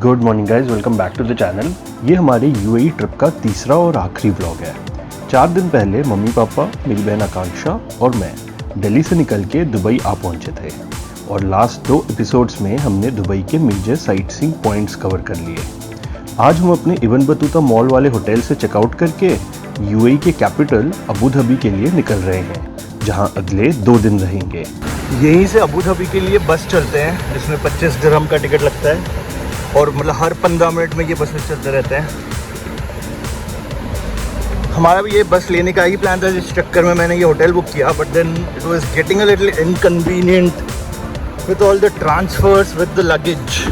Good morning guys, welcome back to the channel. ये हमारे UAE trip का तीसरा और आखिरी व्लॉग है। 4 दिन पहले मम्मी पापा, मेरी बहन आकांक्षा और मैं दिल्ली से निकल के दुबई आ पहुंचे थे और लास्ट 2 एपिसोड्स में हमने दुबई के major sightseeing points cover कर लिए। आज हम अपने इब्न बतूता मॉल वाले होटल से चेकआउट करके यूएई के कैपिटल अबू धाबी के लिए निकल रहे हैं, जहां अगले 2 दिन रहेंगे। यहीं से अबू धाबी के लिए बस चलते हैं जिसमें 25 दिरहम का टिकट लगता है और मतलब हर 15 मिनट में ये बस चलते रहते हैं। हमारा भी ये बस लेने का ही प्लान था, जिस चक्कर में मैंने ये होटल बुक किया, but then it was getting a little inconvenient with all the transfers with the luggage.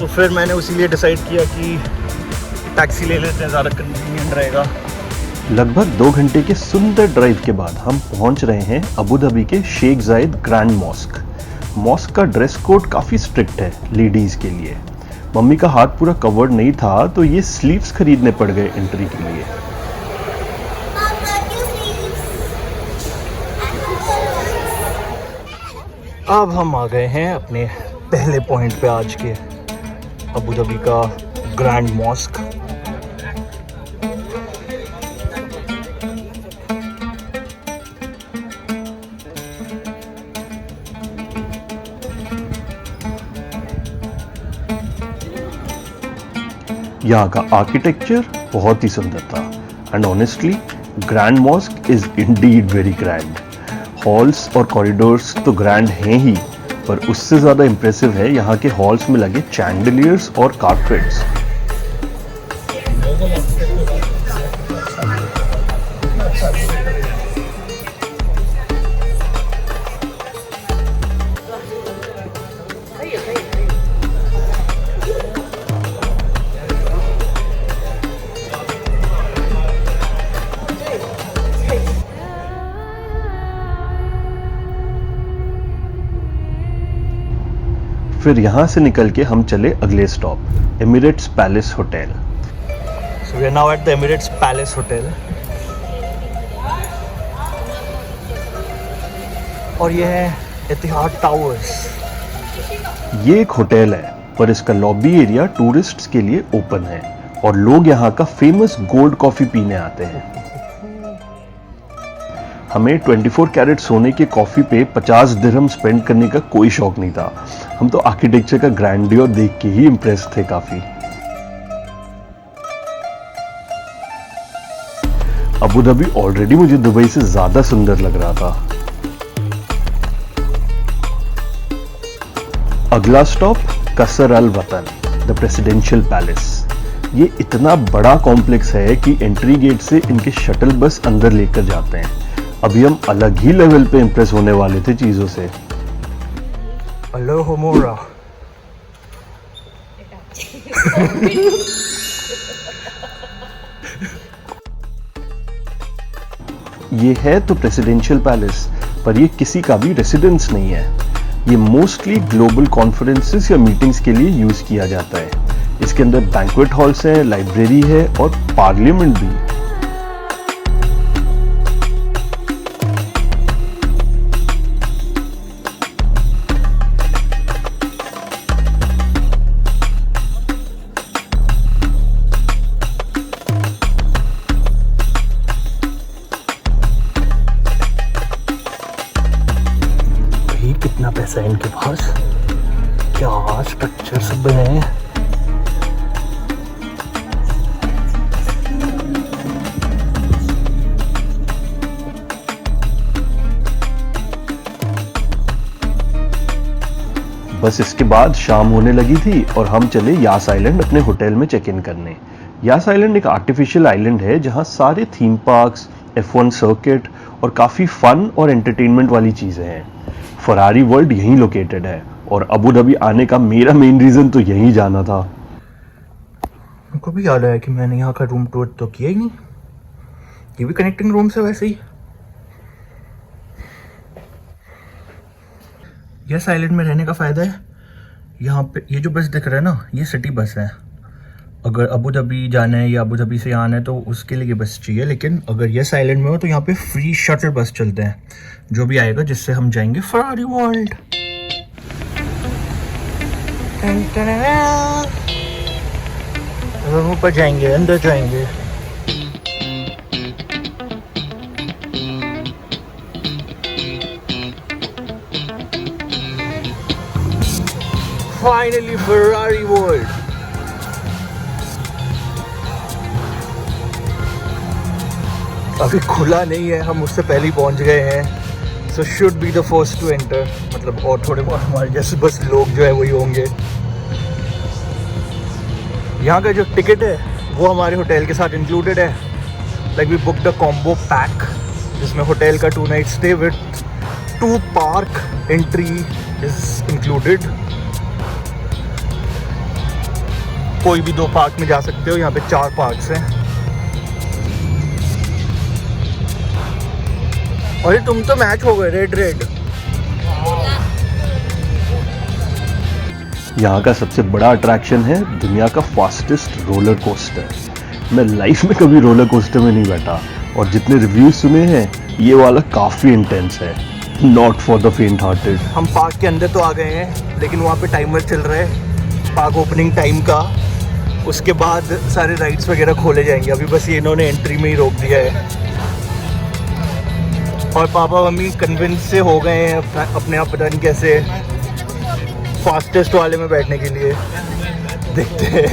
तो फिर मैंने उसी लिए डिसाइड किया कि टैक्सी ले लेते हैं, ज़्यादा कन्वीनियंट रहेगा। लगभग 2 घंटे के सुंदर ड्राइव के बाद हम पहुंच रहे हैं अबू धाबी के शेख जायद ग्रैंड मॉस्क। मॉस्क का ड्रेस कोड काफ़ी स्ट्रिक्ट है लेडीज़ के लिए। मम्मी का हाथ पूरा कवर्ड नहीं था तो ये स्लीव्स खरीदने पड़ गए एंट्री के लिए। अब हम आ गए हैं अपने पहले पॉइंट पे आज के, अबू धाबी का ग्रैंड मॉस्क। यहाँ का आर्किटेक्चर बहुत ही सुंदर था and honestly grand mask is Indeed very grand. Halls और कॉरिडोर्स तो ग्रैंड हैं ही, पर उससे ज़्यादा इम्प्रेसिव है यहाँ के हॉल्स में लगे चैंडलियर्स और कारपेट्स। फिर यहाँ से निकल के हम चले अगले stop Emirates palace hotel. So we are now at the Emirates Palace Hotel। और ये है इतिहाद टावर्स। ये एक होटल है पर इसका लॉबी एरिया टूरिस्ट्स के लिए ओपन है और लोग यहाँ का फेमस गोल्ड कॉफी पीने आते हैं। हमें 24 कैरेट सोने के कॉफी पे 50 दिरहम स्पेंड करने का कोई शौक नहीं था। हम तो आर्किटेक्चर का ग्रैंडियर देख के ही इम्प्रेस थे काफी। अबू धाबी ऑलरेडी मुझे दुबई से ज्यादा सुंदर लग रहा था। अगला स्टॉप कसर अल वतन, द प्रेसिडेंशियल पैलेस। ये इतना बड़ा कॉम्प्लेक्स है कि एंट्री गेट से इनके शटल बस अंदर लेकर जाते हैं। अभी हम अलग ही लेवल पे इंप्रेस होने वाले थे चीजों से। अल्लाह मोरा। ये है तो प्रेसिडेंशियल पैलेस, पर ये किसी का भी रेसिडेंस नहीं है। ये मोस्टली ग्लोबल कॉन्फ्रेंसेस या मीटिंग्स के लिए यूज किया जाता है। इसके अंदर बैंक्वेट हॉल्स हैं, लाइब्रेरी है और पार्लियामेंट भी। कितना पैसा है इनके पास, क्या स्ट्रक्चर सब बने हैं। बस इसके बाद शाम होने लगी थी और हम चले यास आइलैंड अपने होटल में चेक इन करने। यास आइलैंड एक आर्टिफिशियल आइलैंड है जहां सारे थीम पार्क्स, F1 सर्किट और काफी फन और एंटरटेनमेंट वाली चीजें हैं। फरारी वर्ल्ड यहीं लोकेटेड है और अबू धाबी आने का मेरा मेन रीजन तो यहीं जाना था। मुझको भी याद आया कि मैंने यहाँ का रूम टूर तो किया ही नहीं। ये भी कनेक्टिंग रूम से वैसे ही। यस आइलैंड में रहने का फ़ायदा है, यहाँ पे ये जो बस दिख रहा है ना, ये सिटी बस है। अगर अबू धाबी जाना है या अबू धाबी से आना है तो उसके लिए बस चाहिए, लेकिन अगर यस आइलैंड में हो तो यहाँ पे फ्री शटल बस चलते हैं जो भी आएगा, जिससे हम जाएंगे फरारी वर्ल्ड। हम ऊपर जाएंगे, अंदर जाएंगे। Finally Ferrari world. अभी खुला नहीं है, हम उससे पहले ही पहुंच गए हैं। So should be the first to enter, मतलब और थोड़े बहुत हमारे जैसे बस लोग जो है वही होंगे। यहाँ का जो टिकट है वो हमारे होटल के साथ इंक्लूडेड है। Like we book the combo pack जिसमें होटल का 2 night stay with 2 park entry is included. कोई भी 2 पार्क में जा सकते हो, यहाँ पे 4 पार्क्स हैं। अरे तुम तो मैच हो गए, रेड रेड। यहाँ का सबसे बड़ा अट्रैक्शन है दुनिया का फास्टेस्ट रोलर कोस्टर। मैं लाइफ में कभी रोलर कोस्टर में नहीं बैठा और जितने रिव्यूज सुने हैं ये वाला काफ़ी इंटेंस है, नॉट फॉर द फेंट हार्टेड। हम पार्क के अंदर तो आ गए हैं, लेकिन वहाँ पे टाइमर चल रहा है पार्क ओपनिंग टाइम का। उसके बाद सारे राइड्स वगैरह खोले जाएंगे। अभी बस ये इन्होंने एंट्री में ही रोक दिया है। और पापा मम्मी कन्विंस से हो गए हैं अपने आप, पता नहीं कैसे, फास्टेस्ट वाले में बैठने के लिए। देखते हैं।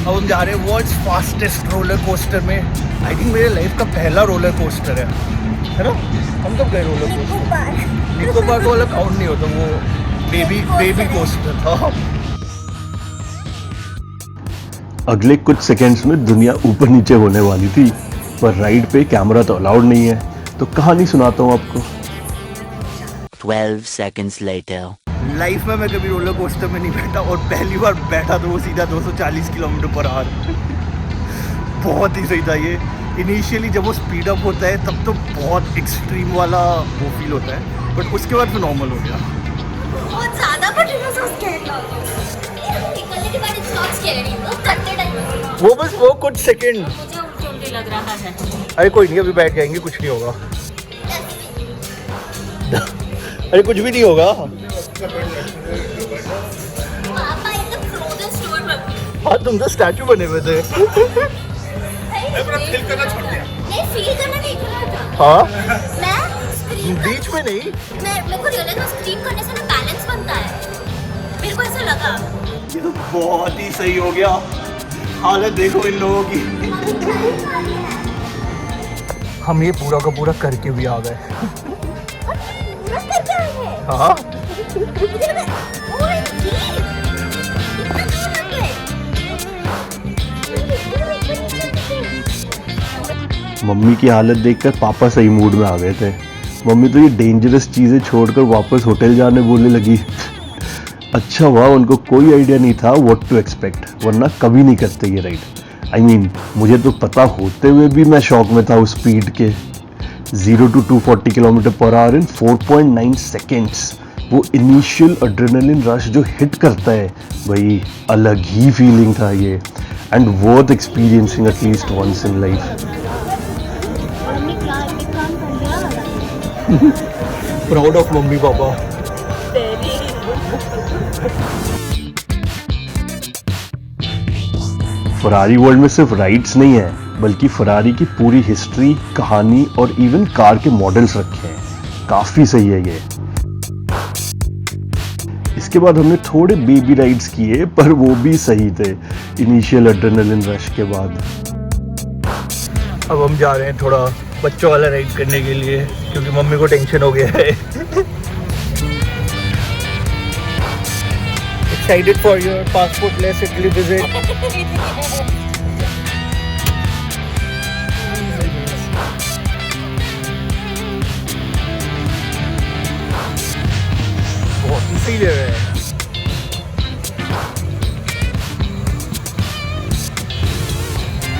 अब हम जा रहे हैं वर्ल्ड्स फास्टेस्ट रोलर कोस्टर में। आई थिंक मेरे लाइफ का पहला रोलर कोस्टर है ना? हम कब गए रोलर कोस्टर? निको पार्क वाला काउंट नहीं होता, वो बेबी कोस्टर था। अगले कुछ सेकंड्स में दुनिया ऊपर नीचे होने वाली थी, पर राइड पे कैमरा तो अलाउड नहीं है, तो कहानी सुनाता हूँ आपको। 12 seconds later. लाइफ में मैं कभी रोलर कोस्टर में नहीं बैठा और पहली बार बैठा तो वो सीधा 240 किलोमीटर पर आवर। बहुत ही सही था ये। इनिशियली जब वो स्पीड अप होता है तब तो बहुत एक्सट्रीम वाला वो फील होता है, बट उसके बाद फिर नॉर्मल हो गया। बहुत ज़्यादा but it was so scary. निकलने के बाद इट्स नॉट स्कैरी, वो करते टाइम वो बस वो कुछ सेकंड मुझे उल्टी लग रहा है। अरे कोई नहीं, अभी बैठ जाएंगे, कुछ नहीं होगा। अरे कुछ भी नहीं होगा। पापा एकदम फ्रोजन स्टोर पर। हाँ तुम तो स्टैचू बने हुए थे। फील करना छोड़ दिया। नहीं फील करना नहीं था। हाँ मैं स्क्रीन बीच में नहीं। मेरे को रियलाइज हुआ स्क्रीन करने से ना बैलेंस बनता है। मेरे को ऐसा लगा। ये तो बहुत ही सही हो गया। हालत देखो इन लोगों की। हम ये पूरा का पूरा करके भी आ गए। पूरा करके आए हैं। हाँ मम्मी की हालत देखकर पापा सही मूड में आ गए थे। मम्मी तो ये डेंजरस चीज़ें छोड़कर वापस होटल जाने बोलने लगी। अच्छा हुआ उनको कोई आइडिया नहीं था व्हाट टू एक्सपेक्ट, वरना कभी नहीं करते ये राइड। आई मीन मुझे तो पता होते हुए भी मैं शॉक में था उस स्पीड के। 0 to 240 kilometre per hour in 4.9 seconds. वो इनिशियल एड्रेनलिन रश जो हिट करता है, भाई अलग ही फीलिंग था ये, and worth experiencing at least once in life. Proud of mummy papa. Ferrari World में सिर्फ राइड्स नहीं है, बल्कि फरारी की पूरी हिस्ट्री, कहानी और इवन कार के मॉडल्स रखे हैं। काफी सही है ये। इसके बाद हमने थोड़े बेबी राइड्स किए, पर वो भी सही थे इनिशियल एड्रेनलिन रश के बाद। अब हम जा रहे हैं थोड़ा बच्चों वाला राइड करने के लिए, क्योंकि मम्मी को टेंशन हो गया है। Excited for your passport-less Italy visit. बहुत ही सही जगह है।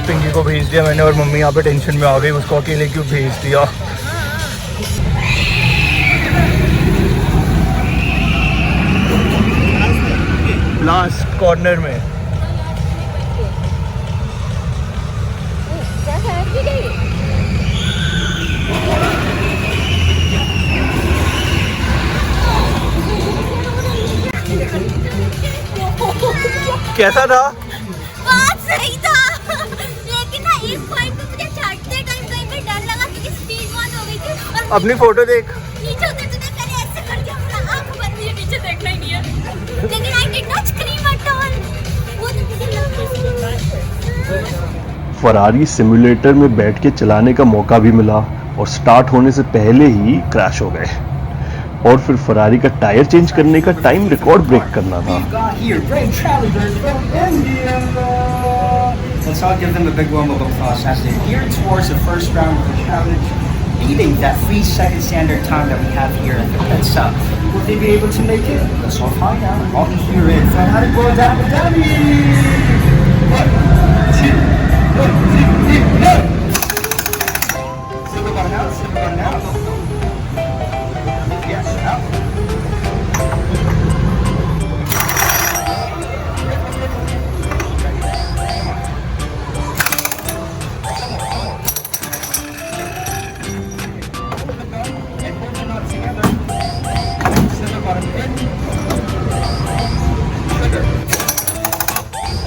पिंकी को भेज दिया मैंने और मम्मी यहाँ पे टेंशन में आ गई, उसको अकेले क्यों भेज दिया। लास्ट कॉर्नर में कैसा था? बहुत सही था लेकिन ना एक पॉइंट पे मुझे चढ़ते टाइम कहीं पे डर लगा क्योंकि स्पीड बहुत हो गई थी और अपनी फोटो देख। नीचे उतरते थे मैंने ऐसे कर दिया अपना आंख बंद है नीचे देखना ही नहीं है लेकिन I did not scream at all वो तो मुझे लगा फरारी सिमुलेटर में बैठ के चलाने का मौका भी मिला और स्टार्ट होने से पहले ही क्रैश हो गए और फिर फरारी का टायर चेंज करने का टाइम रिकॉर्ड ब्रेक करना था। Here, great challengers from India. Let's all give them a big warm of applause as they gear towards the first round of the challenge, beating that 3-second standard time that we have here at the pit stop. Will they be able to make it? Let's all find out. All here in Ferrari World Abu Dhabi. 1, 2, 1, 2, 3, go! Silver gun out, silver gun out. Yes, out.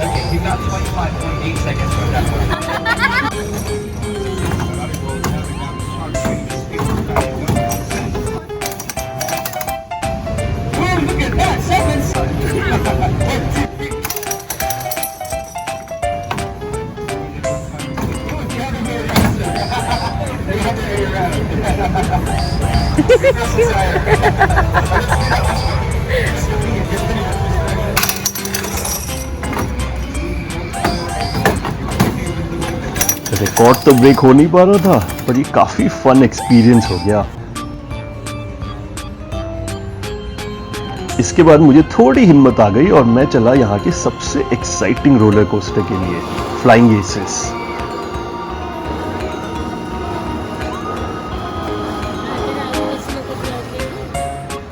Okay, you got 25.8 seconds for that one. Boom, look at that, seconds! Record तो break हो नहीं पा रहा था पर ये काफी fun experience हो गया। इसके बाद मुझे थोड़ी हिम्मत आ गई और मैं चला यहाँ के सबसे एक्साइटिंग रोलर कोस्टर के लिए, फ्लाइंग एसेस।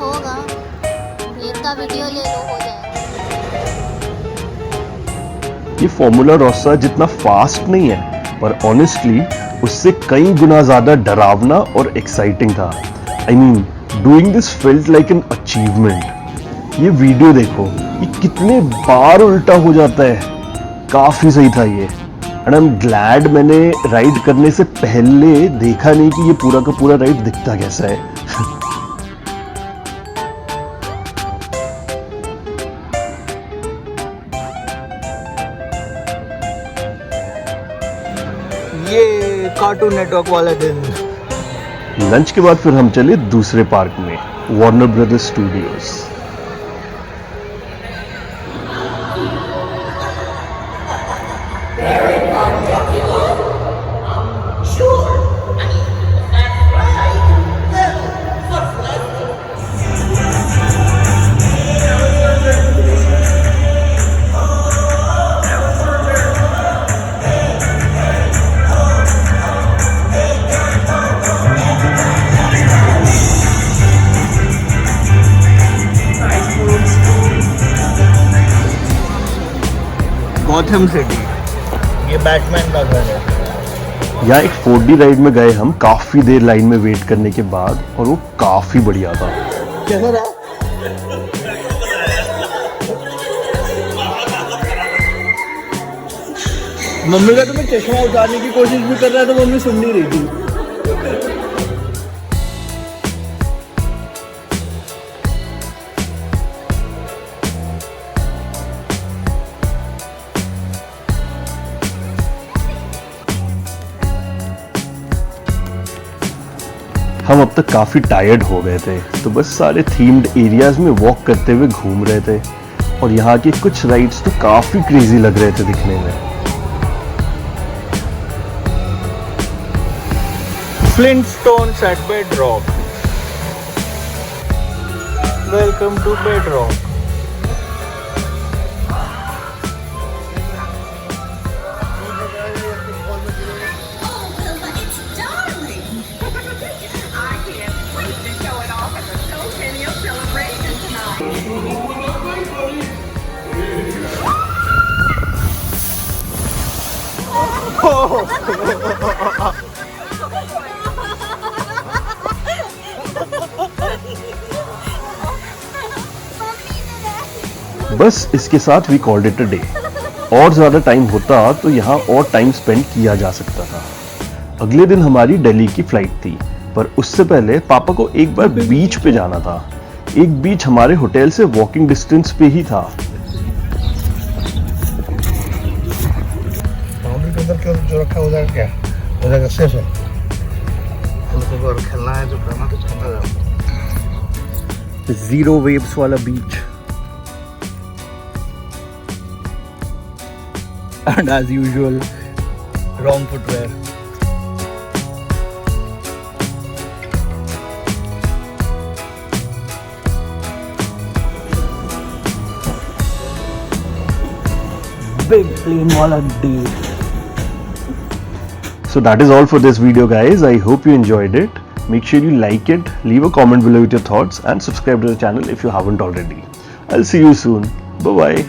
होगा इनका वीडियो ले लो हो जाएगा ये फॉर्मूला रोसा जितना फास्ट नहीं है पर ऑनेस्टली उससे कई गुना ज्यादा डरावना और एक्साइटिंग था। I mean doing this felt like an achievement. ये वीडियो देखो, ये कितने बार उल्टा हो जाता है, काफी सही था ये। एंड आई एम ग्लैड मैंने राइड करने से पहले देखा नहीं कि ये पूरा का पूरा राइड दिखता कैसा है। ये कार्टून नेटवर्क वाला दिन। लंच के बाद फिर हम चले दूसरे पार्क में, Warner brothers studios. Gotham city, ये बैटमैन का घर है। यहाँ एक 4D राइड में गए हम काफी देर लाइन में वेट करने के बाद और वो काफी बढ़िया था। कैसा रहा? मम्मी का तुम्हें चश्मा उतारने की कोशिश भी कर रहा है तो मम्मी सुन नहीं रही थी। हम अब तक काफी टायर्ड हो गए थे तो बस सारे थीम्ड एरियाज में वॉक करते हुए घूम रहे थे और यहाँ की कुछ राइड्स तो काफी क्रेजी लग रहे थे दिखने में। Flintstones at Bedrock. Welcome to Bedrock. बस इसके साथ we called it a day. और ज़्यादा टाइम होता तो यहाँ और टाइम स्पेंड किया जा सकता था। अगले दिन हमारी दिल्ली की फ्लाइट थी, पर उससे पहले पापा को एक बार बीच पे जाना था। एक बीच हमारे होटल से वॉकिंग डिस्टेंस पे ही था। बाउंड्री के अंदर क्यों जो रखा उधर क्या उधर का सेफ है। उनको अगर खेलना है जो करना तो खेलना जाओ। जीरो वेव्स वाला बीच and as usual wrong footwear. Big plane wala day. So that is all for this video, guys. I hope you enjoyed it. Make sure you like it, leave a comment below with your thoughts, and subscribe to the channel if you haven't already. I'll see you soon. Bye bye.